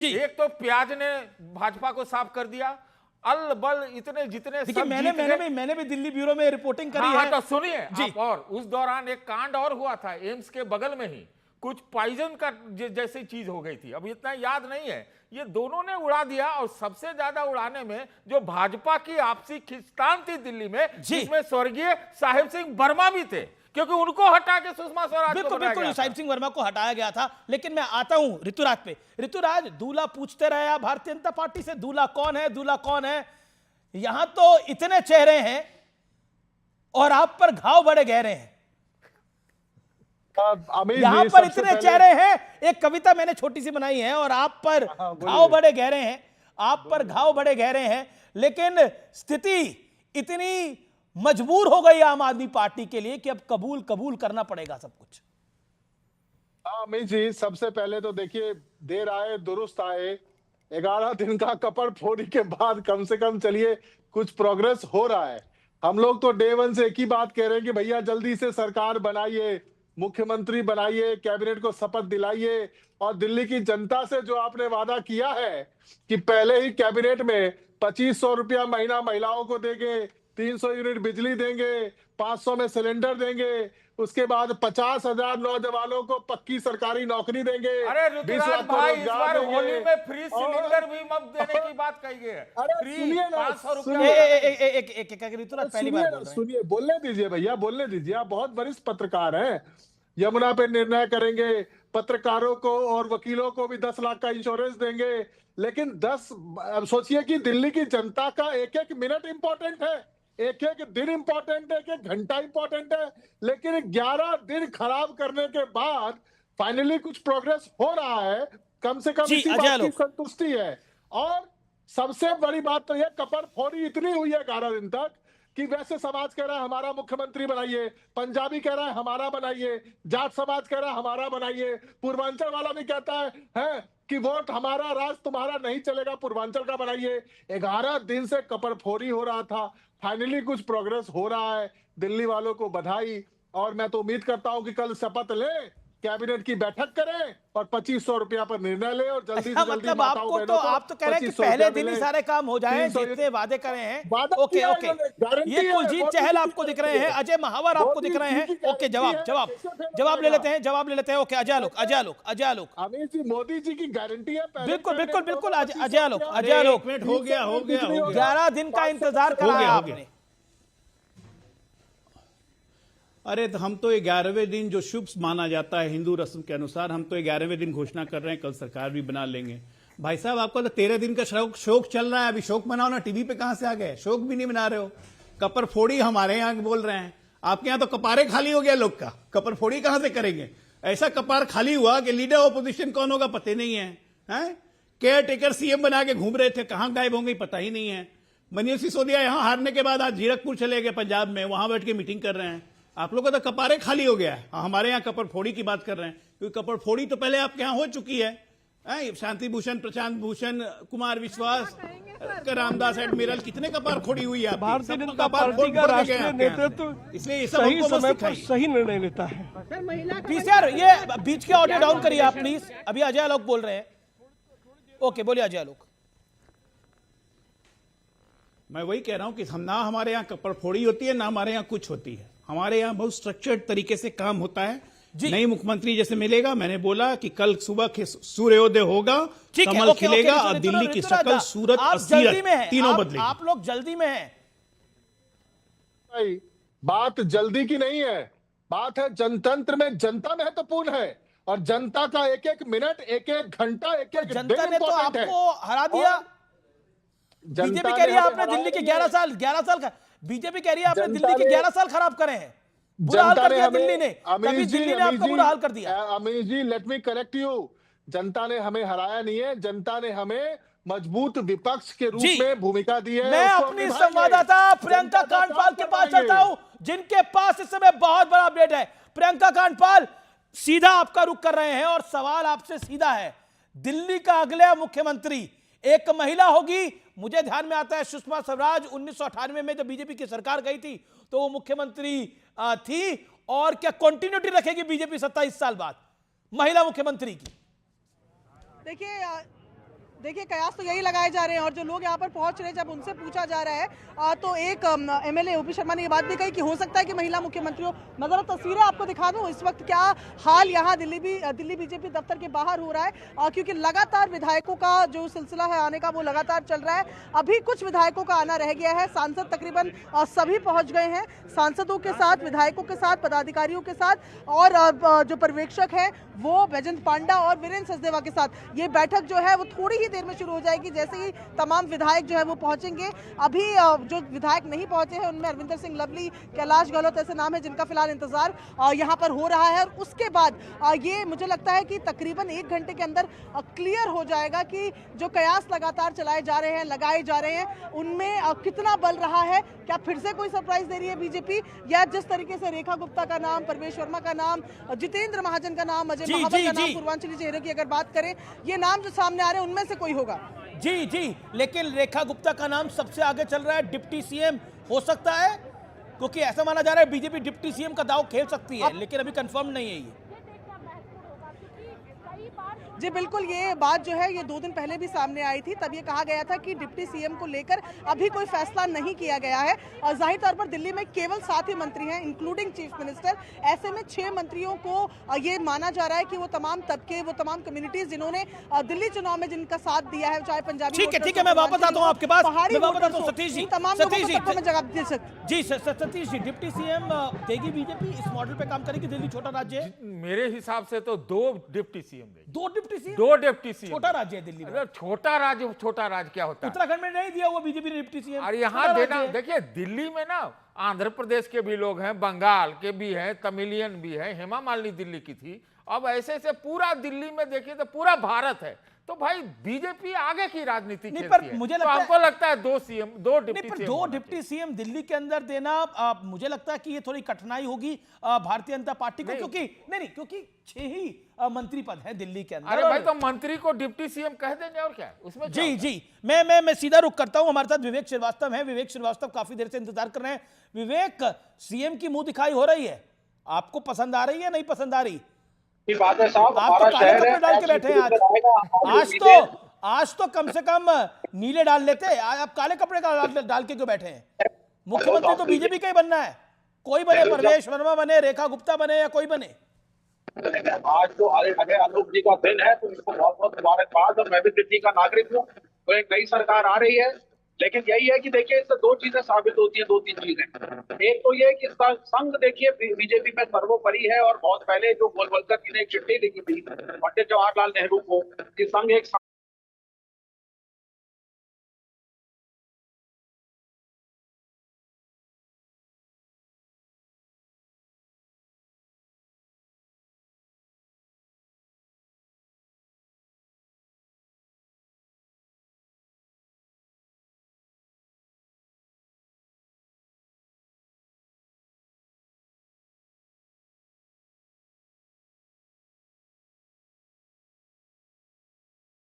एक तो प्याज ने भाजपा को साफ कर दिया, अल बल इतने जितने सब मैंने भी दिल्ली ब्यूरो में रिपोर्टिंग करी है। तो सुनिए आप, और उस दौरान एक कांड और हुआ था एम्स के बगल में ही, कुछ पॉइजन का जैसी चीज हो गई थी, अब इतना याद नहीं है। ये दोनों ने उड़ा दिया, और सबसे ज्यादा उड़ाने में जो भाजपा की आपसी खिंचातान थी दिल्ली में, जिसमें स्वर्गीय साहिब सिंह वर्मा भी थे, क्योंकि उनको हटा के सुषमा स्वराज को बनाया गया था। साहिब सिंह वर्मा को हटाया गया था। लेकिन मैं आता हूं ऋतुराज पे। ऋतुराज, दूल्हा पूछते रहे आप भारतीय जनता पार्टी से, दूल्हा कौन है, दूल्हा कौन है। यहां तो इतने चेहरे हैं और आप पर घाव बड़े गहरे हैं। यहां पर इतने चेहरे हैं, एक कविता मैंने छोटी सी बनाई है, और आप पर घाव बड़े गहरे हैं, आप पर घाव बड़े गहरे हैं। लेकिन स्थिति इतनी मजबूर हो गई आम आदमी पार्टी के लिए कि अब कबूल करना पड़ेगा सब कुछ। अमित जी, सबसे पहले तो देखिए, देर आए दुरुस्त आए। 11 दिन का कपड़ फोड़ी के बाद कम से कम चलिए कुछ प्रोग्रेस हो रहा है। हम लोग तो डे वन से एक ही बात कह रहे हैं कि भैया जल्दी से सरकार बनाइए, मुख्यमंत्री बनाइए, कैबिनेट को शपथ दिलाइए, और दिल्ली की जनता से जो आपने वादा किया है कि पहले ही कैबिनेट में 2500 रुपया महीना महिलाओं को देंगे, 300 यूनिट बिजली देंगे, 500 में सिलेंडर देंगे, उसके बाद 50,000 नौजवानों को पक्की सरकारी नौकरी देंगे। अरे ऋतुराज भाई, इस बार होली में फ्री सिलेंडर भी मत देने की बात कही है। फ्री 500 रुपया। सुनिए, बोलने दीजिए भैया, बोलने दीजिए। आप बहुत वरिष्ठ पत्रकार हैं। यमुना पे निर्णय करेंगे, पत्रकारों को और वकीलों को भी 10 लाख का इंश्योरेंस देंगे। लेकिन सोचिए कि दिल्ली की जनता का एक एक मिनट इंपॉर्टेंट है, एक एक दिन इंपॉर्टेंट है, एक एक घंटा इंपॉर्टेंट है। लेकिन 11 दिन खराब करने के बाद फाइनली कुछ प्रोग्रेस हो रहा है, कम से कम इसी बात की संतुष्टि है। और सबसे बड़ी बात तो यह कपड़ फोड़ी इतनी हुई है 11 दिन तक कि वैसे समाज कह रहा है हमारा मुख्यमंत्री बनाइए, पंजाबी कह रहा है हमारा बनाइए, जाट समाज कह रहा है हमारा बनाइए, पूर्वांचल वाला भी कहता है कि वोट हमारा, राज तुम्हारा नहीं चलेगा, पूर्वांचल का बनाइए। 11 दिन से कपड़ फोड़ी हो रहा था, फाइनली कुछ प्रोग्रेस हो रहा है। दिल्ली वालों को बधाई, और मैं तो उम्मीद करता हूं कि कल शपथ ले, कैबिनेट की बैठक करें और 2500 रुपया पर निर्णय ले, और जल्दी से जल्दी मतलब आपको तो आप तो कह रहे हैं कि पहले दिन ही सारे काम हो जाए, जितने वादे करे हैं। ओके, ये कुलजीत चहल आपको दिख रहे हैं, अजय महावर आपको दिख रहे हैं। ओके, जवाब ले लेते हैं। ओके, अजय आलोक। अमित जी, मोदी जी की गारंटी है। बिल्कुल अजय आलोक हो गया 11 दिन का इंतजार कराया आपने। अरे तो हम तो 11वें दिन जो शुभ माना जाता है हिंदू रस्म के अनुसार, हम तो 11वें दिन घोषणा कर रहे हैं कल सरकार भी बना लेंगे। भाई साहब, आपका तो 13 दिन का शोक चल रहा है। अभी शोक मनाओ ना, टीवी पे कहां से आ गए? शोक भी नहीं मना रहे हो। कपर फोड़ी हमारे यहाँ बोल रहे हैं, आपके यहाँ तो कपारे खाली हो गया लोग का। कपर फोड़ी कहां से करेंगे? ऐसा कपार खाली हुआ कि लीडर ऑपोजिशन कौन होगा पता नहीं है। केयर टेकर सीएम बना के घूम रहे थे, कहां गायब होंगे पता ही नहीं है। मनीष सिसोदिया यहां हारने के बाद आज जीरकपुर चले गए पंजाब में, वहां बैठ के मीटिंग कर रहे हैं। आप लोगों का तो कपारे खाली हो गया है। हमारे यहाँ कपड़ फोड़ी की बात कर रहे हैं, क्योंकि कपड़ फोड़ी तो पहले आपके यहाँ हो चुकी है। शांति भूषण, प्रशांत भूषण, कुमार विश्वास, रामदास एडमिरल, कितने कपार फोड़ी हुई है। भारतीय जनता पार्टी का राष्ट्रीय नेतृत्व इसलिए ये सही समय पर सही निर्णय लेता है। पीसीआर, ये बीच के ऑडियो डाउन करिए आप प्लीज। अभी अजय आलोक बोल रहे हैं। ओके, बोलिए अजय आलोक। मैं वही कह रहा हूं कि ना हमारे यहाँ कपड़ फोड़ी होती है, ना हमारे यहाँ कुछ होती है। हमारे यहाँ बहुत स्ट्रक्चर्ड तरीके से काम होता है। नई मुख्यमंत्री जैसे मिलेगा, मैंने बोला कि कल सुबह सूर्योदय होगा, कमल खिलेगा और दिल्ली की शकल, सूरत और सीरत तीनों बदलेगी। आप लोग जल्दी में हैं। बात जल्दी की नहीं है, बात है जनतंत्र में जनता महत्वपूर्ण है, और जनता का एक एक मिनट, एक एक घंटा, एक एक जनता ने तो आपको हरा दिया। बीजेपी कह रही है आपने दिल्ली के 11 साल का, बीजेपी कह रही है आपने दिल्ली के 11 साल खराब करे हैं। बुरा हाल कर दिया दिल्ली ने। कभी दिल्ली ने आपका बुरा हाल कर दिया। Amit ji, let me correct you. जनता ने हमें हराया नहीं है, जनता ने हमें मजबूत विपक्ष के रूप में भूमिका दी है। मैं अपनी संवाददाता प्रियंका कांडपाल के पास चलता हूं, जिनके पास इस समय बहुत बड़ा अपडेट है। प्रियंका कांडपाल, सीधा आपका रुख कर रहे हैं और सवाल आपसे सीधा है। दिल्ली का अगला मुख्यमंत्री एक महिला होगी। मुझे ध्यान में आता है सुषमा स्वराज 1998 में जब बीजेपी की सरकार गई थी तो वो मुख्यमंत्री थी। और क्या कंटिन्यूटी रखेगी बीजेपी 27 साल बाद महिला मुख्यमंत्री की? देखिए, देखिए कयास तो यही लगाए जा रहे हैं और जो लोग यहाँ पर पहुंच रहे हैं जब उनसे पूछा जा रहा है तो एक एमएलए ओपी शर्मा ने ये बात भी कही कि हो सकता है कि महिला मुख्यमंत्री हो। मैं जरा तस्वीरें आपको दिखा दूं इस वक्त क्या हाल यहाँ दिल्ली बीजेपी दफ्तर के बाहर हो रहा है, क्योंकि लगातार विधायकों का जो सिलसिला है आने का वो लगातार चल रहा है। अभी कुछ विधायकों का आना रह गया है, सांसद तकरीबन सभी पहुंच गए हैं, सांसदों के साथ, विधायकों के साथ, पदाधिकारियों के साथ, और जो पर्यवेक्षक है वो वैजंत पांडा और वीरेंद्र सचदेवा के साथ ये बैठक जो है वो थोड़ी ही देर में शुरू हो जाएगी। जैसे ही तमाम विधायक जो है वो पहुंचेंगे, अभी जो विधायक नहीं पहुंचे हैं उनमें अरविंदर सिंह लवली, कैलाश गहलोत ऐसे नाम है जिनका फिलहाल इंतजार यहाँ पर हो रहा है। और उसके बाद ये मुझे लगता है कि तकरीबन 1 घंटे के अंदर क्लियर हो जाएगा कि जो कयास लगातार लगाए जा रहे हैं उनमें कितना बल रहा है। क्या फिर से कोई सरप्राइज दे रही है बीजेपी, या जिस तरीके से रेखा गुप्ता का नाम, परवेश वर्मा का नाम, जितेंद्र महाजन का नाम, अजय महावर का नाम, पूर्वांचली चेहरे की अगर बात करें, ये नाम जो सामने आ रहे हैं उनमें से कोई होगा। जी, लेकिन रेखा गुप्ता का नाम सबसे आगे चल रहा है। डिप्टी सीएम हो सकता है, क्योंकि ऐसा माना जा रहा है बीजेपी डिप्टी सीएम का दांव खेल सकती है, लेकिन अभी कंफर्म नहीं है ये। जी बिल्कुल, ये बात जो है ये 2 दिन पहले भी सामने आई थी, तब ये कहा गया था कि डिप्टी सीएम को लेकर अभी कोई फैसला नहीं किया गया है। और जाहिर तौर पर दिल्ली में केवल 7 ही मंत्री हैं इंक्लूडिंग चीफ मिनिस्टर। ऐसे में 6 मंत्रियों को ये माना जा रहा है कि वो तमाम तबके, वो तमाम कम्युनिटीज जिन्होंने दिल्ली चुनाव में जिनका साथ दिया है, चाहे पंजाबी, ठीक है, मैं वापस आता हूँ आपके पास, पहाड़ी मैं वापस आता हूँ। सतीश जी, तमाम लोगों को सबको मैं जवाब दे सकती। जी सतीश जी, डिप्टी सीएम देगी बीजेपी, इस मॉडल पे काम करेगी? दिल्ली छोटा राज्य है, मेरे हिसाब से तो 2 डिप्टी सीएम देगी। 2 डिप्टी सीएम? 2 deputy CM. छोटा राज्य है दिल्ली में। अगर छोटा राज्य क्या होता है? उत्तराखंड में नहीं दिया हुआ बीजेपी ने डिप्टी सीएम। और यहाँ देना, देखिए दिल्ली में ना आंध्र प्रदेश के भी लोग हैं, बंगाल के भी हैं, तमिलियन भी हैं, हेमा मालिनी दिल्ली की थी। अब ऐसे पूरा दिल्ली में देखिए तो पूरा भारत है, तो भाई बीजेपी आगे की राजनीति खेलती है। मुझे तो हमको लगता है 2 डिप्टी सीएम दिल्ली के अंदर देना, मुझे लगता है कि ये थोड़ी कठिनाई होगी भारतीय जनता पार्टी को, क्योंकि 6 ही मंत्री पद है दिल्ली के अंदर। अरे भाई तो मंत्री को डिप्टी सीएम कह देंगे और क्या उसमें। जी, मैं सीधा रुख करता हूं। हमारे साथ विवेक श्रीवास्तव हैं। विवेक श्रीवास्तव काफी देर से इंतजार कर रहे हैं। विवेक, सीएम की मुंह दिखाई हो रही है, आपको पसंद आ रही है, नहीं पसंद आ रही? बात है साहब, आप तो काले कपड़े डाल के बैठे हैं आज तो कम से कम नीले डाल लेते, आप काले कपड़े डाल के क्यों बैठे हैं? मुख्यमंत्री तो बीजेपी का ही बनना है, कोई बने, परवेश वर्मा बने, रेखा गुप्ता बने, या कोई बने। आज तो अजय आलोक जी का दिन है, तो उनको बहुत बहुत मुबारकबाद। और मैं भी दिल्ली का नागरिक हूँ, तो एक नई सरकार आ रही है, लेकिन यही है कि देखिए इससे 2 चीजें साबित होती हैं, 2-3 चीजें। एक तो ये कि संघ देखिए बीजेपी में सर्वोपरि है, और बहुत पहले जो गोलवलकर जी ने एक चिट्ठी लिखी थी पंडित जवाहरलाल नेहरू को कि संघ एक